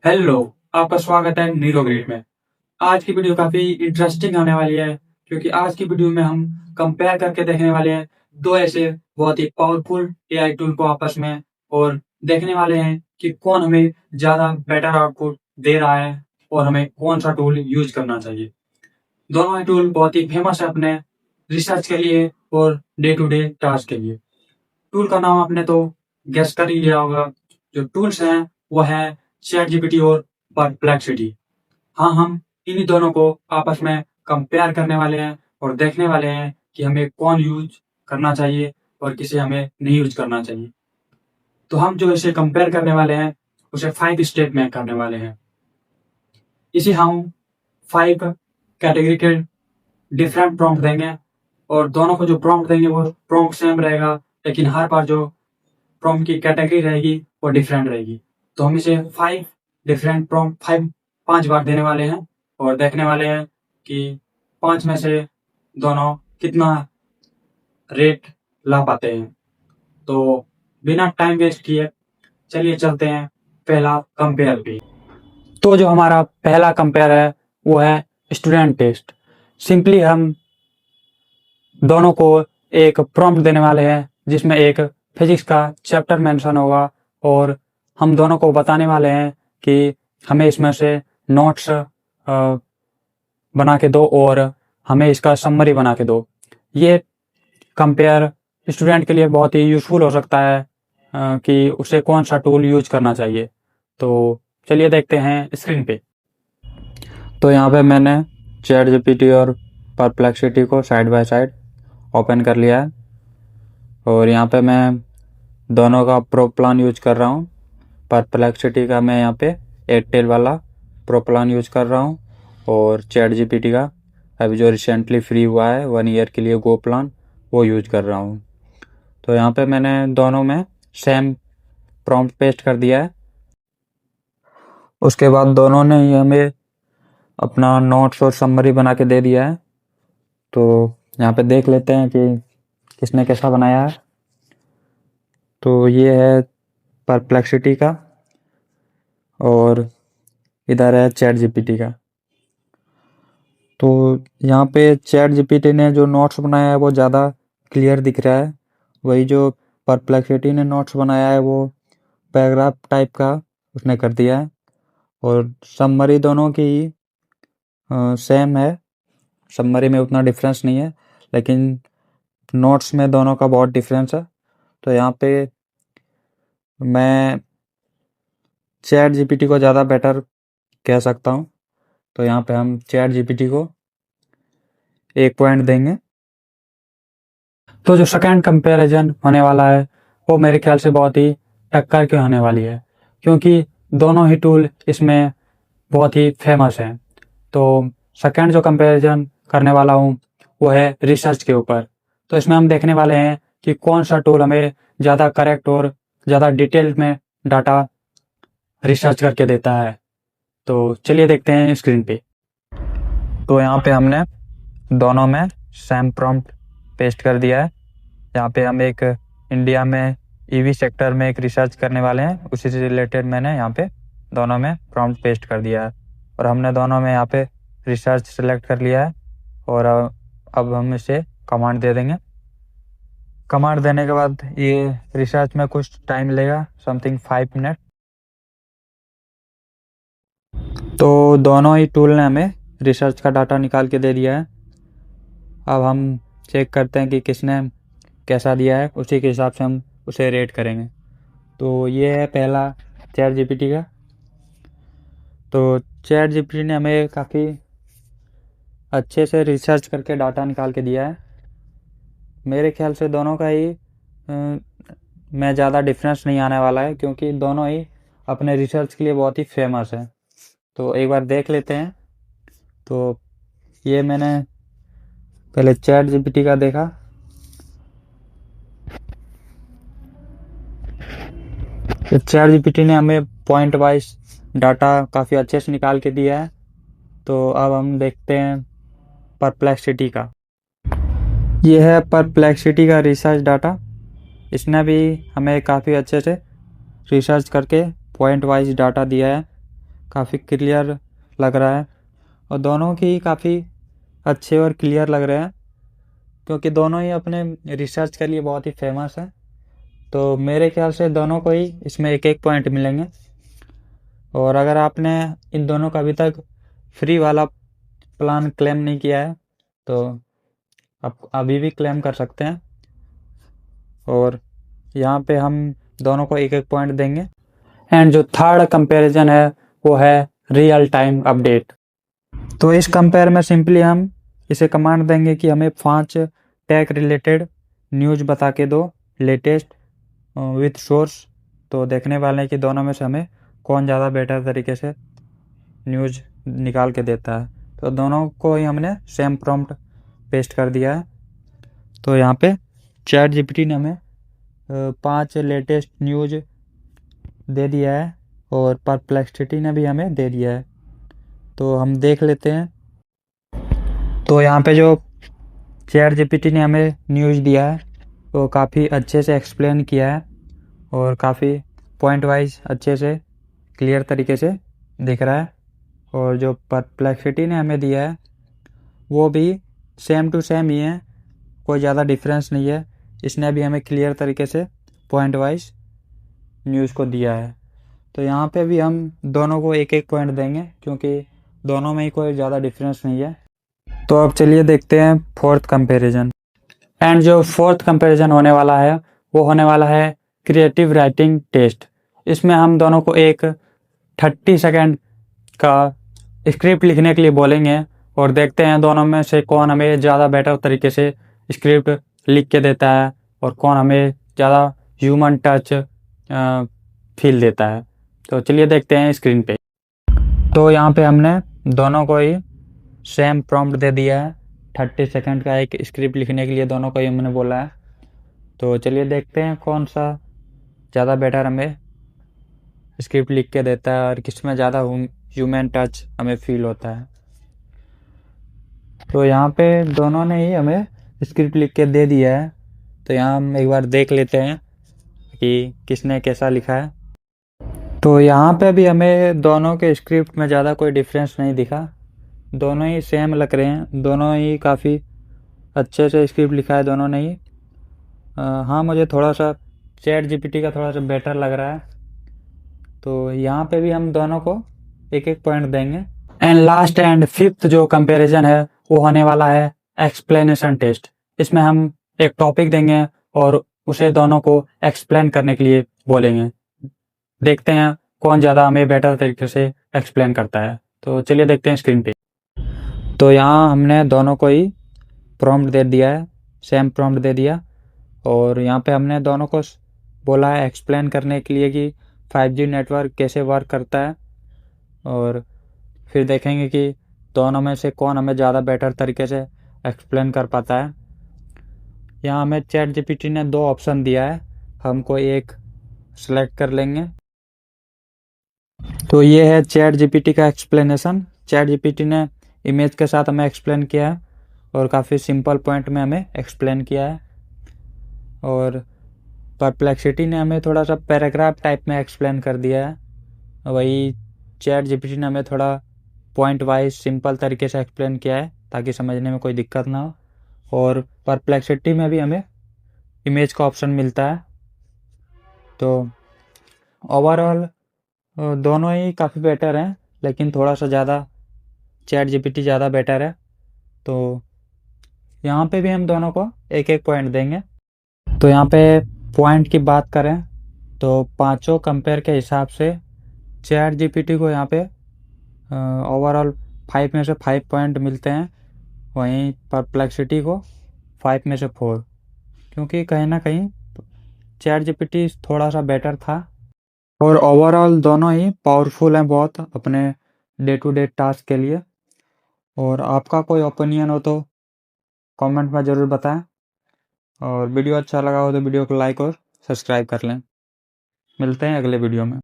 Hello, आपका स्वागत है नीरो ग्रेड में। आज की वीडियो काफी इंटरेस्टिंग होने वाली है क्योंकि आज की वीडियो में हम कंपेयर करके देखने वाले हैं दो ऐसे बहुत ही पावरफुल एआई टूल को आपस में, और देखने वाले हैं कि कौन हमें ज्यादा बेटर आउटपुट दे रहा है और हमें कौन सा टूल यूज करना चाहिए। दोनों ही टूल बहुत ही फेमस है अपने रिसर्च के लिए और डे टू डे टास्क के लिए। टूल का नाम आपने तो गेस कर ही लिया होगा। जो टूल्स हैं वो है चैट जीपीटी और परप्लेक्सिटी। हाँ, हम इन्हीं दोनों को आपस में कंपेयर करने वाले हैं और देखने वाले हैं कि हमें कौन यूज करना चाहिए और किसे हमें नहीं यूज करना चाहिए। तो हम जो इसे कंपेयर करने वाले हैं उसे 5 स्टेप में करने वाले हैं। इसे हम 5 कैटेगरी के डिफरेंट प्रॉम्प्ट देंगे और दोनों को जो प्रॉम्प्ट देंगे वो प्रॉम्प्ट सेम रहेगा, लेकिन हर बार जो प्रॉम्प्ट की कैटेगरी रहेगी वो डिफरेंट रहेगी। तो हम इसे 5 डिफरेंट प्रॉम्प्ट 5 बार देने वाले हैं और देखने वाले हैं कि 5 में से दोनों कितना रेट ला पाते हैं। तो बिना टाइम वेस्ट किए चलिए चलते हैं पहला कंपेयर पे। तो जो हमारा पहला कंपेयर है वो है स्टूडेंट टेस्ट। सिंपली हम दोनों को एक प्रॉम्प्ट देने वाले हैं जिसमें एक फिजिक्स का चैप्टर मेंशन होगा और हम दोनों को बताने वाले हैं कि हमें इसमें से नोट्स बना के दो और हमें इसका समरी बना के दो। ये कंपेयर स्टूडेंट के लिए बहुत ही यूज़फुल हो सकता है कि उसे कौन सा टूल यूज करना चाहिए। तो चलिए देखते हैं स्क्रीन पे। तो यहाँ पे मैंने चैट जीपीटी और परप्लेक्सिटी को साइड बाय साइड ओपन कर लिया है और यहाँ पे मैं दोनों का प्रो प्लान यूज कर रहा हूँ। परप्लेक्सिटी का मैं यहाँ पे एयरटेल वाला प्रो प्लान यूज कर रहा हूँ और चैट जीपीटी का अभी जो रिसेंटली फ्री हुआ है 1 ईयर के लिए गो प्लान वो यूज कर रहा हूँ। तो यहाँ पे मैंने दोनों में सेम प्रॉम्प्ट पेस्ट कर दिया है। उसके बाद दोनों ने ही हमें अपना नोट्स और समरी बना के दे दिया है। तो यहाँ पे देख लेते हैं कि किसने कैसा बनाया है। तो ये है परप्लेक्सिटी का और इधर है चैट जीपीटी का। तो यहाँ पे चैट जीपीटी ने जो नोट्स बनाया है वो ज़्यादा क्लियर दिख रहा है, वही जो परप्लेक्सिटी ने नोट्स बनाया है वो पैराग्राफ टाइप का उसने कर दिया है। और समरी दोनों की सेम है, समरी में उतना डिफरेंस नहीं है, लेकिन नोट्स में दोनों का बहुत डिफरेंस है। तो यहाँ पे मैं चैट जीपीटी को ज़्यादा बेटर कह सकता हूँ। तो यहाँ पे हम चैट जीपीटी को 1 पॉइंट देंगे। तो जो सेकंड कंपैरिजन होने वाला है वो मेरे ख्याल से बहुत ही टक्कर की होने वाली है क्योंकि दोनों ही टूल इसमें बहुत ही फेमस हैं। तो सेकंड जो कंपैरिजन करने वाला हूँ वो है रिसर्च के ऊपर। तो इसमें हम देखने वाले हैं कि कौन सा टूल हमें ज़्यादा करेक्ट और ज़्यादा डिटेल में डाटा रिसर्च करके देता है। तो चलिए देखते हैं स्क्रीन पे। तो यहाँ पे हमने दोनों में सेम प्रॉम्प्ट पेस्ट कर दिया है। यहाँ पे हम एक इंडिया में ईवी सेक्टर में एक रिसर्च करने वाले हैं, उसी से रिलेटेड मैंने यहाँ पे दोनों में प्रॉम्प्ट पेस्ट कर दिया है और हमने दोनों में यहाँ पे रिसर्च सेलेक्ट कर लिया है। और अब हम इसे कमांड दे देंगे। कमांड देने के बाद ये रिसर्च में कुछ टाइम लेगा, समथिंग 5 मिनट। तो दोनों ही टूल ने हमें रिसर्च का डाटा निकाल के दे दिया है। अब हम चेक करते हैं कि किसने कैसा दिया है, उसी के हिसाब से हम उसे रेट करेंगे। तो ये है पहला चैट जीपीटी का। तो चैट जीपीटी ने हमें काफ़ी अच्छे से रिसर्च करके डाटा निकाल के दिया है। मेरे ख्याल से दोनों का ही में ज़्यादा डिफरेंस नहीं आने वाला है क्योंकि दोनों ही अपने रिसर्च के लिए बहुत ही फेमस है। तो एक बार देख लेते हैं। तो ये मैंने पहले चैट जीपीटी का देखा। तो चैट जीपीटी ने हमें पॉइंट वाइज डाटा काफ़ी अच्छे से निकाल के दिया है। तो अब हम देखते हैं परप्लेक्सिटी का। ये है परप्लेक्सिटी का रिसर्च डाटा। इसने भी हमें काफ़ी अच्छे से रिसर्च करके पॉइंट वाइज डाटा दिया है। काफ़ी क्लियर लग रहा है और दोनों की काफ़ी अच्छे और क्लियर लग रहे हैं क्योंकि दोनों ही अपने रिसर्च के लिए बहुत ही फेमस है। तो मेरे ख्याल से दोनों को ही इसमें एक एक पॉइंट मिलेंगे। और अगर आपने इन दोनों का अभी तक फ्री वाला प्लान क्लेम नहीं किया है तो आप अभी भी क्लेम कर सकते हैं। और यहाँ पे हम दोनों को एक एक पॉइंट देंगे। एंड जो थर्ड कंपैरिजन है वो है रियल टाइम अपडेट। तो इस कंपेयर में सिंपली हम इसे कमांड देंगे कि हमें 5 टेक रिलेटेड न्यूज़ बता के दो लेटेस्ट विथ सोर्स। तो देखने वाले हैं कि दोनों में से हमें कौन ज़्यादा बेटर तरीके से न्यूज़ निकाल के देता है। तो दोनों को ही हमने सेम प्रॉम्प्ट पेस्ट कर दिया है। तो यहाँ पे चैट जीपीटी ने हमें 5 लेटेस्ट न्यूज़ दे दिया है और परप्लेक्सिटी ने भी हमें दे दिया है। तो हम देख लेते हैं। तो यहाँ पे जो चैट जीपीटी ने हमें न्यूज़ दिया है वो काफ़ी अच्छे से एक्सप्लेन किया है और काफ़ी पॉइंट वाइज अच्छे से क्लियर तरीके से दिख रहा है। और जो परप्लेक्सिटी ने हमें दिया है वो भी सेम टू सेम ही है, कोई ज़्यादा डिफरेंस नहीं है। इसने भी हमें क्लियर तरीके से पॉइंट वाइज न्यूज़ को दिया है। तो यहाँ पे भी हम दोनों को एक एक पॉइंट देंगे क्योंकि दोनों में ही कोई ज़्यादा डिफरेंस नहीं है। तो अब चलिए देखते हैं फोर्थ कंपैरिजन। एंड जो फोर्थ कंपैरिजन होने वाला है वो होने वाला है क्रिएटिव राइटिंग टेस्ट। इसमें हम दोनों को एक 30 सेकेंड का स्क्रिप्ट लिखने के लिए बोलेंगे और देखते हैं दोनों में से कौन हमें ज़्यादा बेटर तरीके से स्क्रिप्ट लिख के देता है और कौन हमें ज़्यादा ह्यूमन टच फील देता है। तो चलिए देखते हैं स्क्रीन पे। तो यहाँ पे हमने दोनों को ही सेम प्रॉम्प्ट दे दिया है। 30 सेकंड का एक स्क्रिप्ट लिखने के लिए दोनों को ही हमने बोला है। तो चलिए देखते हैं कौन सा ज़्यादा बेटर हमें स्क्रिप्ट लिख के देता है और किस में ज़्यादा ह्यूमन टच हमें फील होता है। तो यहाँ पे दोनों ने ही हमें स्क्रिप्ट लिख के दे दिया है। तो यहाँ हम एक बार देख लेते हैं कि किसने कैसा लिखा है। तो यहाँ पे भी हमें दोनों के स्क्रिप्ट में ज़्यादा कोई डिफरेंस नहीं दिखा, दोनों ही सेम लग रहे हैं। दोनों ही काफ़ी अच्छे से स्क्रिप्ट लिखा है दोनों ने ही। हाँ, मुझे थोड़ा सा चैट जीपीटी का थोड़ा सा बेटर लग रहा है। तो यहाँ पे भी हम दोनों को एक एक पॉइंट देंगे। एंड लास्ट एंड फिफ्थ जो कंपैरिजन है वो होने वाला है एक्सप्लेनेशन टेस्ट। इसमें हम एक टॉपिक देंगे और उसे दोनों को एक्सप्लेन करने के लिए बोलेंगे। देखते हैं कौन ज़्यादा हमें बेटर तरीके से एक्सप्लेन करता है। तो चलिए देखते हैं स्क्रीन पे। तो यहाँ हमने दोनों को ही प्रॉम्प्ट दे दिया है, सेम प्रॉम्प्ट दे दिया और यहाँ पे हमने दोनों को बोला है एक्सप्लेन करने के लिए कि 5G नेटवर्क कैसे वर्क करता है। और फिर देखेंगे कि दोनों में से कौन हमें ज़्यादा बेटर तरीके से एक्सप्लेन कर पाता है। यहाँ हमें चैट जीपीटी ने 2 ऑप्शन दिया है, हम कोई एक सेलेक्ट कर लेंगे। तो ये है चैट जीपीटी का एक्सप्लेनेशन। चैट जीपीटी ने इमेज के साथ हमें एक्सप्लेन किया है और काफ़ी सिंपल पॉइंट में हमें एक्सप्लेन किया है। और परप्लेक्सिटी ने हमें थोड़ा सा पैराग्राफ टाइप में एक्सप्लेन कर दिया है। वही चैट जीपीटी ने हमें थोड़ा पॉइंट वाइज सिंपल तरीके से एक्सप्लेन किया है ताकि समझने में कोई दिक्कत ना हो। और परप्लेक्सिटी में भी हमें इमेज का ऑप्शन मिलता है। तो ओवरऑल दोनों ही काफ़ी बेटर हैं, लेकिन थोड़ा सा ज़्यादा चैट जीपीटी ज़्यादा बेटर है। तो यहाँ पे भी हम दोनों को एक एक पॉइंट देंगे। तो यहाँ पे पॉइंट की बात करें तो पांचों कंपेयर के हिसाब से चैट जीपीटी को यहाँ पे ओवरऑल 5 में से 5 पॉइंट मिलते हैं, वहीं परप्लेक्सिटी को 5 में से 4, क्योंकि कहीं ना कहीं चैट जीपीटी थोड़ा सा बेटर था। और ओवरऑल दोनों ही पावरफुल हैं बहुत अपने डे टू डे टास्क के लिए। और आपका कोई ओपिनियन हो तो कमेंट में ज़रूर बताएं और वीडियो अच्छा लगा हो तो वीडियो को लाइक और सब्सक्राइब कर लें। मिलते हैं अगले वीडियो में।